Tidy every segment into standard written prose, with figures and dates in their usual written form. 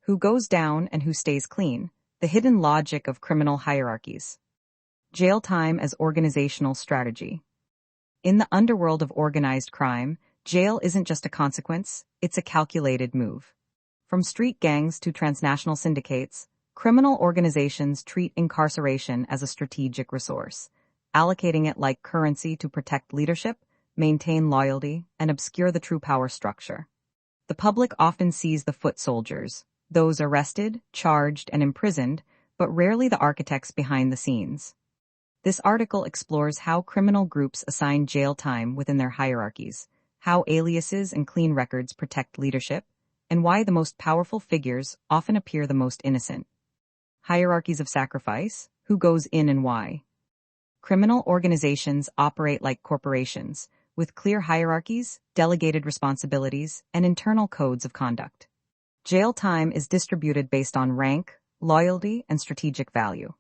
who goes down and who stays clean, the hidden logic of criminal hierarchies. Jail time as organizational strategy. In the underworld of organized crime, jail isn't just a consequence, it's a calculated move. From street gangs to transnational syndicates, criminal organizations treat incarceration as a strategic resource, allocating it like currency to protect leadership, maintain loyalty, and obscure the true power structure. The public often sees the foot soldiers, those arrested, charged, and imprisoned, but rarely the architects behind the scenes. This article explores how criminal groups assign jail time within their hierarchies, how aliases and clean records protect leadership, and why the most powerful figures often appear the most innocent. Hierarchies of sacrifice: who goes in and why. Criminal organizations operate like corporations, with clear hierarchies, delegated responsibilities, and internal codes of conduct. Jail time is distributed based on rank, loyalty, and strategic value.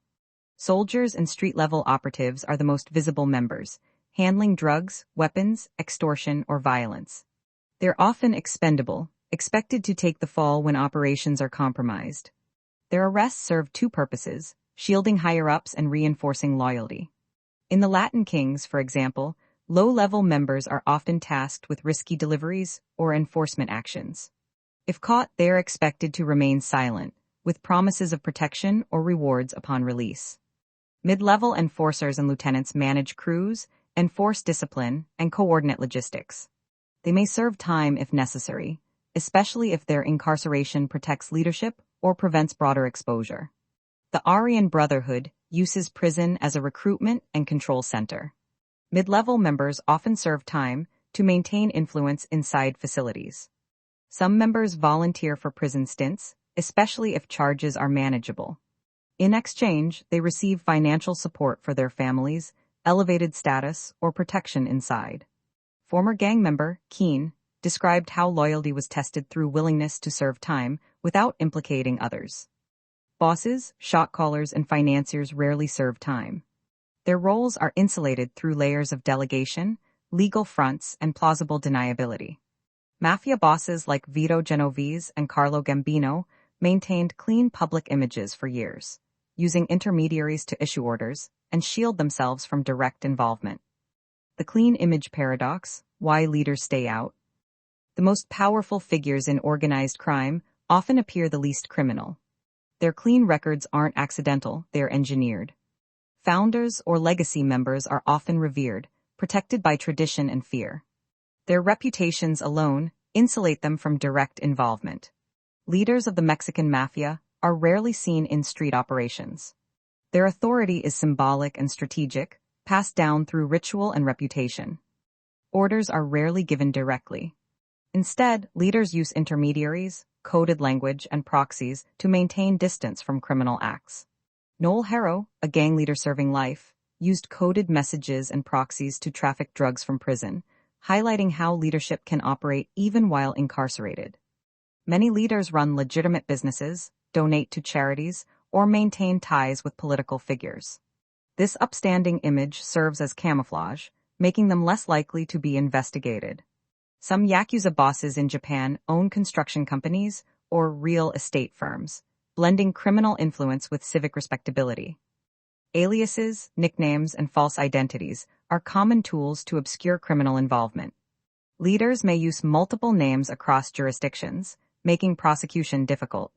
Soldiers and street-level operatives are the most visible members, handling drugs, weapons, extortion, or violence. They're often expendable, expected to take the fall when operations are compromised. Their arrests serve two purposes: shielding higher-ups and reinforcing loyalty. In the Latin Kings, for example, low-level members are often tasked with risky deliveries or enforcement actions. If caught, they are expected to remain silent, with promises of protection or rewards upon release. Mid-level enforcers and lieutenants manage crews, enforce discipline, and coordinate logistics. They may serve time if necessary, especially if their incarceration protects leadership or prevents broader exposure. The Aryan Brotherhood uses prison as a recruitment and control center. Mid-level members often serve time to maintain influence inside facilities. Some members volunteer for prison stints, especially if charges are manageable. In exchange, they receive financial support for their families, elevated status, or protection inside. Former gang member, Keen, described how loyalty was tested through willingness to serve time without implicating others. Bosses, shot callers, and financiers rarely serve time. Their roles are insulated through layers of delegation, legal fronts, and plausible deniability. Mafia bosses like Vito Genovese and Carlo Gambino maintained clean public images for years, using intermediaries to issue orders and shield themselves from direct involvement. The clean image paradox: why leaders stay out. The most powerful figures in organized crime often appear the least criminal. Their clean records aren't accidental, they're engineered. Founders or legacy members are often revered, protected by tradition and fear. Their reputations alone insulate them from direct involvement. Leaders of the Mexican mafia are rarely seen in street operations. Their authority is symbolic and strategic, passed down through ritual and reputation. Orders are rarely given directly. Instead, leaders use intermediaries, coded language, and proxies to maintain distance from criminal acts. Noel Harrow, a gang leader serving life, used coded messages and proxies to traffic drugs from prison, highlighting how leadership can operate even while incarcerated. Many leaders run legitimate businesses, donate to charities, or maintain ties with political figures. This upstanding image serves as camouflage, making them less likely to be investigated. Some Yakuza bosses in Japan own construction companies or real estate firms, blending criminal influence with civic respectability. Aliases, nicknames, and false identities are common tools to obscure criminal involvement. Leaders may use multiple names across jurisdictions, making prosecution difficult.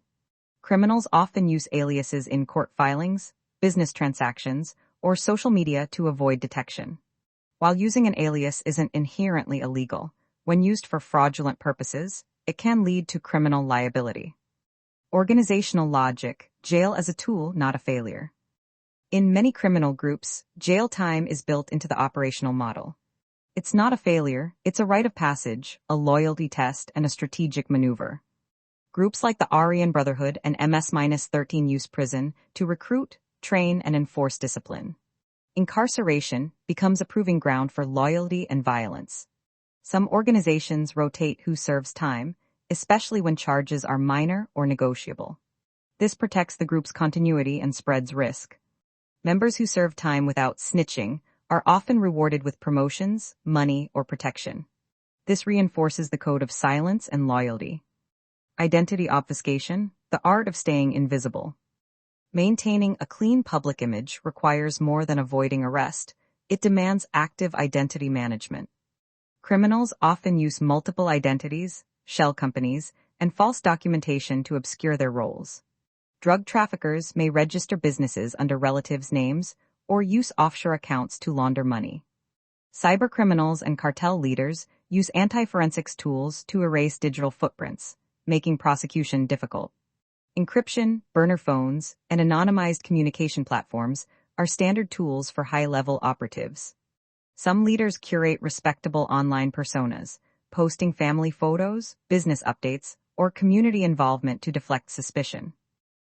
Criminals often use aliases in court filings, business transactions, or social media to avoid detection. While using an alias isn't inherently illegal, when used for fraudulent purposes, it can lead to criminal liability. Organizational logic: jail as a tool, not a failure. In many criminal groups, jail time is built into the operational model. It's not a failure, it's a rite of passage, a loyalty test, and a strategic maneuver. Groups like the Aryan Brotherhood and MS-13 use prison to recruit, train, and enforce discipline. Incarceration becomes a proving ground for loyalty and violence. Some organizations rotate who serves time, especially when charges are minor or negotiable. This protects the group's continuity and spreads risk. Members who serve time without snitching are often rewarded with promotions, money, or protection. This reinforces the code of silence and loyalty. Identity obfuscation: The art of staying invisible. Maintaining a clean public image requires more than avoiding arrest. It demands active identity management. Criminals often use multiple identities, shell companies, and false documentation to obscure their roles. Drug traffickers may register businesses under relatives' names or use offshore accounts to launder money. Cybercriminals and cartel leaders use anti-forensics tools to erase digital footprints, making prosecution difficult. Encryption, burner phones, and anonymized communication platforms are standard tools for high-level operatives. Some leaders curate respectable online personas, posting family photos, business updates, or community involvement to deflect suspicion.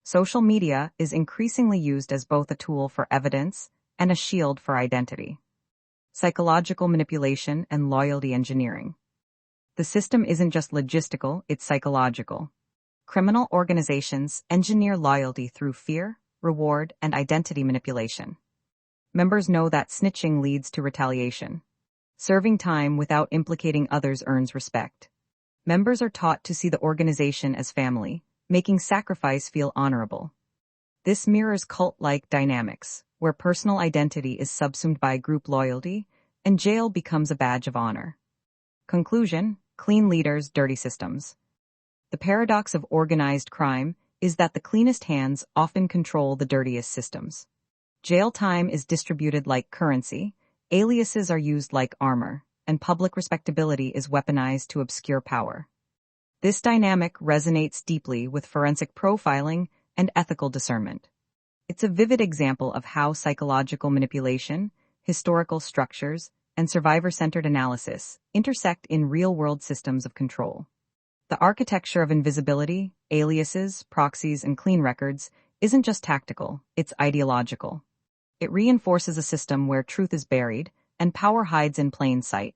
Social media is increasingly used as both a tool for evidence and a shield for identity. Psychological manipulation and loyalty engineering. The system isn't just logistical, it's psychological. Criminal organizations engineer loyalty through fear, reward, and identity manipulation. Members know that snitching leads to retaliation. Serving time without implicating others earns respect. Members are taught to see the organization as family, making sacrifice feel honorable. This mirrors cult-like dynamics, where personal identity is subsumed by group loyalty, and jail becomes a badge of honor. Conclusion: clean leaders, dirty systems. The paradox of organized crime is that the cleanest hands often control the dirtiest systems. Jail time is distributed like currency, aliases are used like armor, and public respectability is weaponized to obscure power. This dynamic resonates deeply with forensic profiling and ethical discernment. It's a vivid example of how psychological manipulation, historical structures, and survivor-centered analysis intersect in real-world systems of control. The architecture of invisibility, aliases, proxies, and clean records isn't just tactical, it's ideological. It reinforces a system where truth is buried and power hides in plain sight.